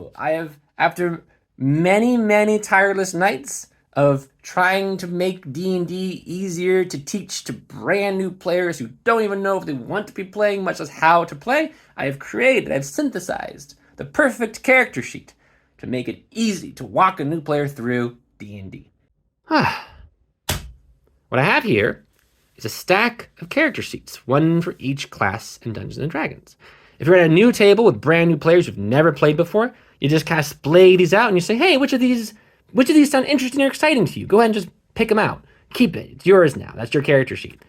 So I have, after many, many tireless nights of trying to make D&D easier to teach to brand new players who don't even know if they want to be playing, much less how to play, I've synthesized the perfect character sheet to make it easy to walk a new player through D&D. What I have here is a stack of character sheets, one for each class in Dungeons and Dragons. If you're at a new table with brand new players who've never played before, you just kind of splay these out and you say, hey, which of these sound interesting or exciting to you? Go ahead and just pick them out. Keep it. It's yours now. That's your character sheet.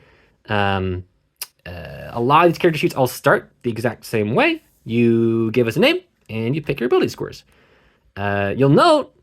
A lot of these character sheets all start the exact same way. You give us a name and you pick your ability scores. You'll note,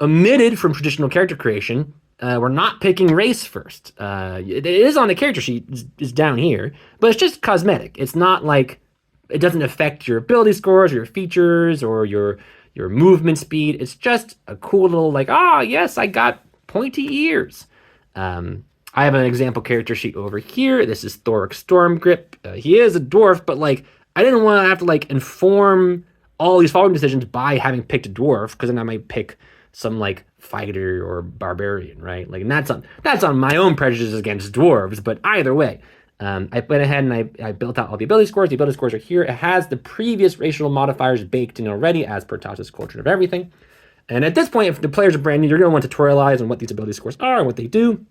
omitted from traditional character creation, we're not picking race first. It is on the character sheet, is down here, but it's just cosmetic. It's not like, it doesn't affect your ability scores or your features or your movement speed. It's just a cool little like, yes, I got pointy ears. I have an example character sheet over here. This is Thoric Stormgrip. He is a dwarf, but like, I didn't want to have to like inform all these following decisions by having picked a dwarf, because then I might pick some like fighter or barbarian, right? Like, and that's on my own prejudices against dwarves, but either way, I went ahead and I built out all the ability scores. The ability scores are here. It has the previous racial modifiers baked in already as per Tasha's Culture of Everything. And at this point, if the players are brand new, you're going to want to tutorialize on what these ability scores are and what they do.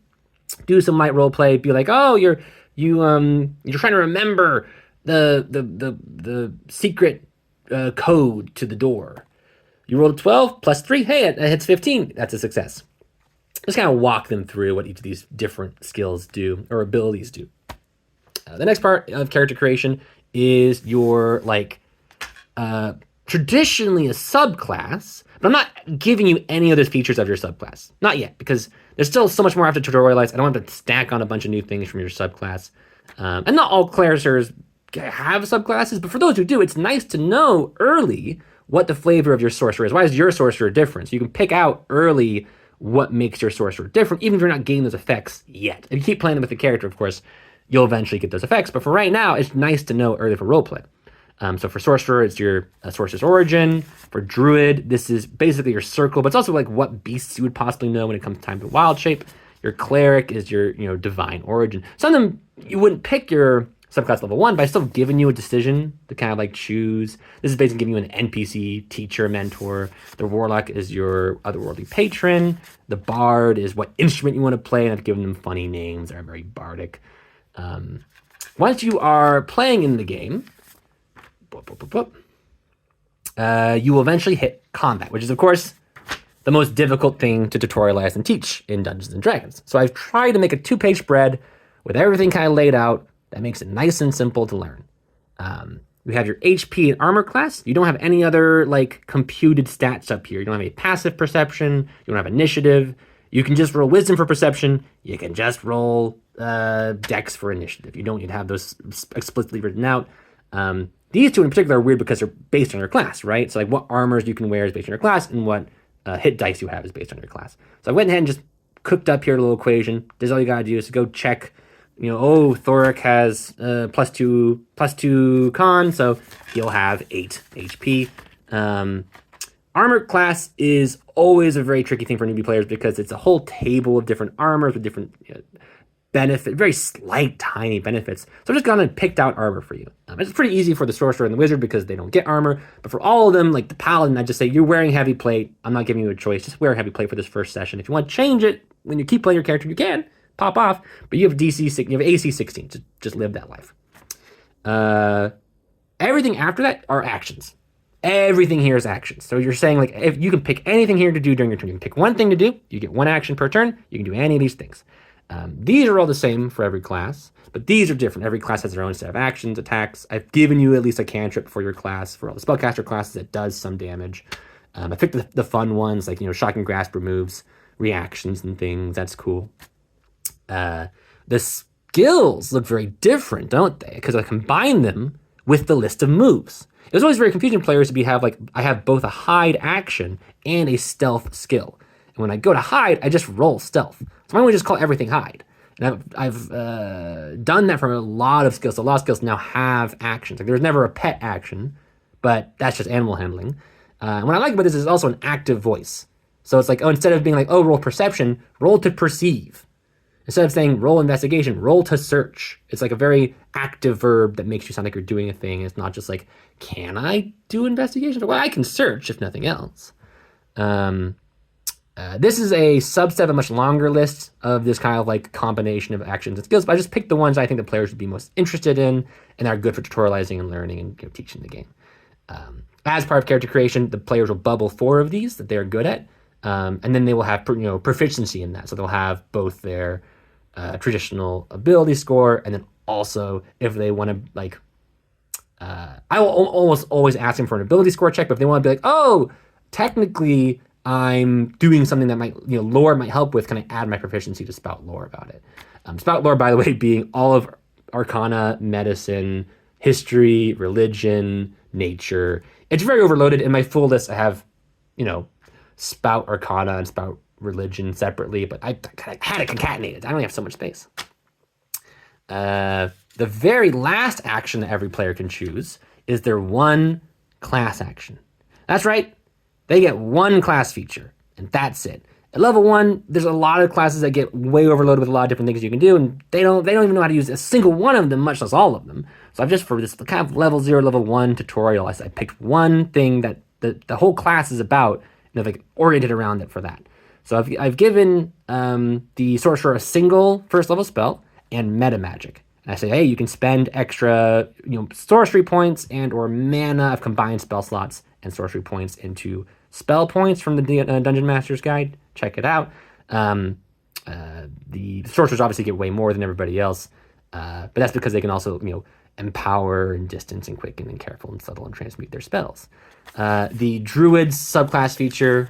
Do some light role play. Be like, oh, you're trying to remember the secret code to the door. You rolled a 12 plus 3. Hey, it hits 15. That's a success. Just kind of walk them through what each of these different skills do or abilities do. The next part of character creation is your traditionally a subclass, but I'm not giving you any of those features of your subclass. Not yet, because there's still so much more I have to tutorialize. I don't have to stack on a bunch of new things from your subclass. And not all classes have subclasses, but for those who do, it's nice to know early what the flavor of your sorcerer is. Why is your sorcerer different? So you can pick out early what makes your sorcerer different, even if you're not getting those effects yet. If you keep playing them with the character, of course, you'll eventually get those effects. But for right now, it's nice to know early for roleplay. So for sorcerer, it's your sorcerer's origin. For druid, this is basically your circle, but it's also like what beasts you would possibly know when it comes time to wild shape. Your cleric is your divine origin. Some of them you wouldn't pick your subclass level 1, but I still giving you a decision to kind of like choose. This is basically giving you an NPC, teacher, mentor. The warlock is your otherworldly patron. The bard is what instrument you want to play, and I've given them funny names that are very bardic. Once you are playing in the game, you will eventually hit combat, which is, of course, the most difficult thing to tutorialize and teach in Dungeons & Dragons. So I've tried to make a 2-page spread with everything kind of laid out that makes it nice and simple to learn. We have your HP and armor class. You don't have any other like computed stats up here. You don't have any passive perception. You don't have initiative. You can just roll wisdom for perception. You can just roll dex for initiative. You'd have those explicitly written out. These two in particular are weird because they're based on your class, right? So like what armors you can wear is based on your class, and what hit dice you have is based on your class. So I went ahead and just cooked up here a little equation. This is all you gotta do is to go check, Thoric has +2 con, so he'll have 8 HP. Armor class is always a very tricky thing for newbie players because it's a whole table of different armors with different benefit, very slight, tiny benefits. So I've just gone and picked out armor for you. It's pretty easy for the sorcerer and the wizard because they don't get armor. But for all of them, like the paladin, I just say, you're wearing heavy plate. I'm not giving you a choice. Just wear heavy plate for this first session. If you want to change it when you keep playing your character, you can pop off. But you have AC 16. Just live that life. Everything after that are actions. Everything here is actions. So you're saying like, if you can pick anything here to do during your turn, you can pick one thing to do. You get one action per turn. You can do any of these things. These are all the same for every class, but these are different. Every class has their own set of actions, attacks. I've given you at least a cantrip for your class. For all the spellcaster classes, it does some damage. I picked the fun ones, like, Shocking Grasp removes reactions and things. That's cool. The skills look very different, don't they? Because I combine them with the list of moves. It was always very confusing for players to I have both a hide action and a stealth skill. And when I go to hide, I just roll stealth. So why don't we just call everything hide? And I've done that for a lot of skills. So a lot of skills now have actions. Like there's never a pet action, but that's just animal handling. What I like about this is also an active voice. So it's like, oh, instead of being like, oh, roll perception, roll to perceive. Instead of saying roll investigation, roll to search. It's like a very active verb that makes you sound like you're doing a thing. It's not just like, can I do investigation? Well, I can search if nothing else. This is a subset of a much longer list of this kind of like combination of actions and skills, but I just picked the ones I think the players would be most interested in and are good for tutorializing and learning and teaching the game. As part of character creation, the players will bubble 4 of these that they're good at, and then they will have proficiency in that. So they'll have both their traditional ability score, and then also if they want to like, I will almost always ask them for an ability score check, but if they want to be like, oh, technically I'm doing something that might, lore might help with, can I add my proficiency to spout lore about it? Spout lore, by the way, being all of Arcana, medicine, history, religion, nature. It's very overloaded. In my full list, I have, spout Arcana and spout religion separately, but I had to concatenate it. I only have so much space. The very last action that every player can choose is their one class action. That's right. They get one class feature, and that's it. At level 1, there's a lot of classes that get way overloaded with a lot of different things you can do, and they don't even know how to use a single one of them, much less all of them. So I've just, for this kind of level 0, level 1 tutorial, I picked one thing that the whole class is about, and I've like oriented around it for that. So I've given the sorcerer a single first level spell and meta magic. And I say, hey, you can spend extra, sorcery points and or mana of combined spell slots and sorcery points into spell points from the Dungeon Master's Guide. Check it out. The sorcerers obviously get way more than everybody else, but that's because they can also, empower and distance and quicken and careful and subtle and transmute their spells. The Druid's subclass feature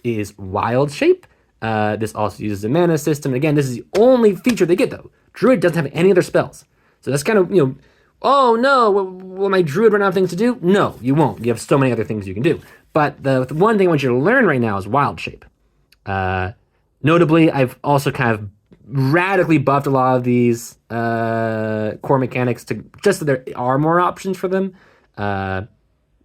is Wild Shape. This also uses a mana system. Again, this is the only feature they get, though. Druid doesn't have any other spells. So that's kind of, oh no, will my Druid run out of things to do? No, you won't. You have so many other things you can do. But the one thing I want you to learn right now is Wild Shape. Notably, I've also kind of radically buffed a lot of these core mechanics to just so there are more options for them.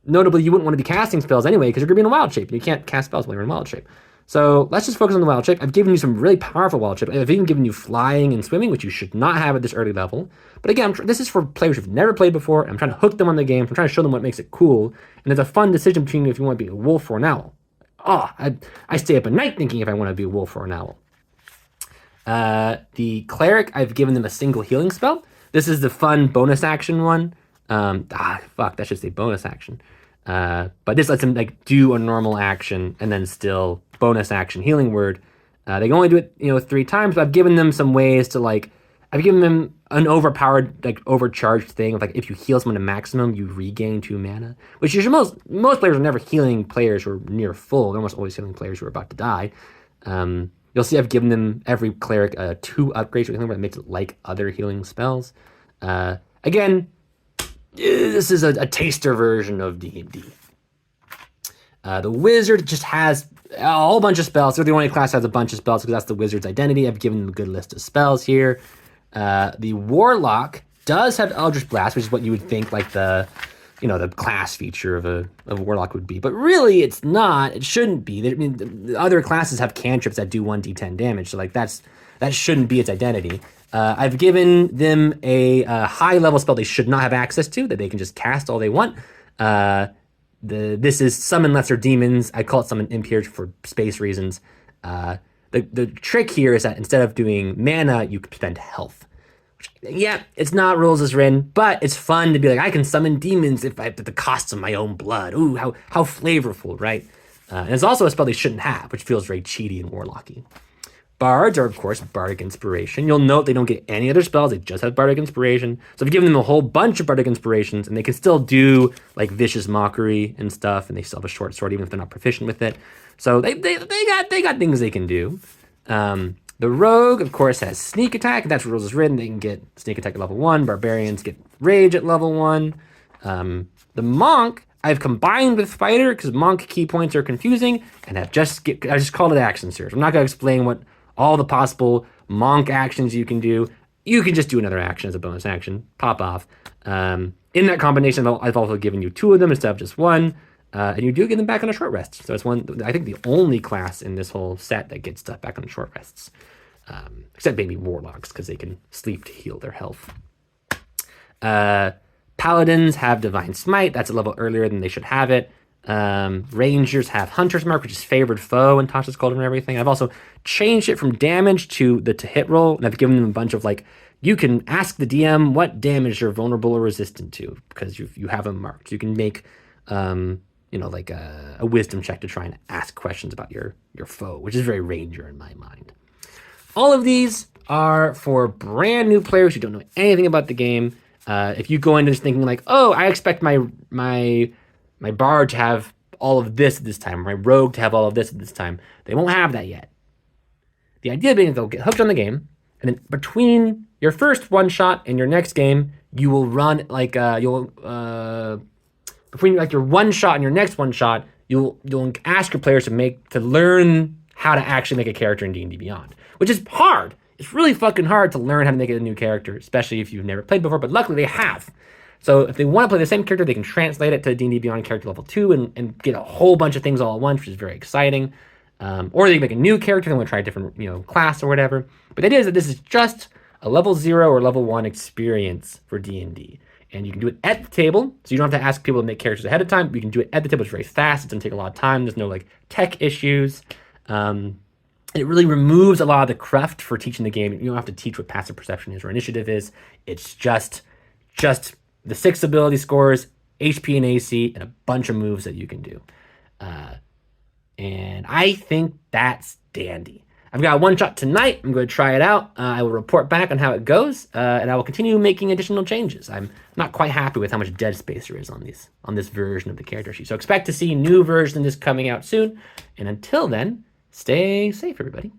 Notably, you wouldn't want to be casting spells anyway because you're going to be in a Wild Shape. You can't cast spells when you're in Wild Shape. So let's just focus on the Wild Shape. I've given you some really powerful Wild Shape. I've even given you flying and swimming, which you should not have at this early level. But again, this is for players who've never played before. I'm trying to hook them on the game. I'm trying to show them what makes it cool. And it's a fun decision between if you want to be a wolf or an owl. I stay up at night thinking if I want to be a wolf or an owl. The Cleric, I've given them a single healing spell. This is the fun bonus action one. That should say bonus action. But this lets them like do a normal action and then still bonus action healing word. They can only do it 3 times, but I've given them some ways to I've given them an overpowered overcharged thing of if you heal someone to maximum, you regain 2 mana, which is most players are never healing players who are near full. They're almost always healing players who are about to die. You'll see I've given them every cleric 2 upgrades or something that makes it like other healing spells. Again, this is a taster version of D&D. The wizard just has a whole bunch of spells. They're the only class that has a bunch of spells because that's the wizard's identity. I've given them a good list of spells here. The warlock does have Eldritch Blast, which is what you would think the class feature of a warlock would be. But really, it's not. It shouldn't be. The other classes have cantrips that do 1d10 damage, so that shouldn't be its identity. I've given them a high level spell they should not have access to that they can just cast all they want. This is Summon Lesser Demons. I call it Summon Imp here for space reasons. The trick here is that instead of doing mana, you can spend health. Yeah, it's not rules as written, but it's fun to be I can summon demons if at the cost of my own blood. Ooh, how flavorful, right? And it's also a spell they shouldn't have, which feels very cheaty and warlocky. Bards are, of course, Bardic Inspiration. You'll note they don't get any other spells. They just have Bardic Inspiration. So I've given them a whole bunch of Bardic Inspirations, and they can still do, Vicious Mockery and stuff, and they still have a short sword, even if they're not proficient with it. So they got things they can do. The Rogue, of course, has Sneak Attack. That's rules as written. They can get Sneak Attack at level 1. Barbarians get Rage at level 1. The Monk, I've combined with Fighter, because Monk key points are confusing, and I just called it Action Series. I'm not going to explain what all the possible Monk actions you can do. You can just do another action as a bonus action. Pop off. In that combination, I've also given you 2 of them instead of just 1. and you do get them back on a short rest. So it's I think the only class in this whole set that gets stuff back on short rests. Except maybe warlocks, because they can sleep to heal their health. Paladins have Divine Smite. That's a level earlier than they should have it. Rangers have Hunter's Mark, which is favored foe in Tasha's Cauldron and everything. I've also changed it from damage to hit roll, and I've given them a bunch of you can ask the DM what damage you're vulnerable or resistant to, because you have them marked. You can make a wisdom check to try and ask questions about your foe, which is very Ranger in my mind. All of these are for brand new players who don't know anything about the game. If you go into just thinking oh, I expect my bard to have all of this at this time, or my rogue to have all of this at this time, they won't have that yet. The idea being they'll get hooked on the game, and then between your first one shot and your next game, you will run between your one shot and your next one shot, you'll ask your players to learn how to actually make a character in D&D Beyond, which is hard. It's really fucking hard to learn how to make a new character, especially if you've never played before, but luckily they have. So if they want to play the same character, they can translate it to D&D Beyond character level 2 and get a whole bunch of things all at once, which is very exciting. Or they can make a new character, they want to try a different class or whatever. But the idea is that this is just a level 0 or level 1 experience for D&D. And you can do it at the table, so you don't have to ask people to make characters ahead of time. You can do it at the table. It's very fast. It doesn't take a lot of time. There's no tech issues. It really removes a lot of the cruft for teaching the game. You don't have to teach what passive perception is or initiative is. It's just the 6 ability scores, HP and AC, and a bunch of moves that you can do. And I think that's dandy. I've got a one shot tonight. I'm going to try it out. I will report back on how it goes, and I will continue making additional changes. I'm not quite happy with how much dead space there is on this version of the character sheet. So expect to see new version of this coming out soon. And until then, stay safe, everybody.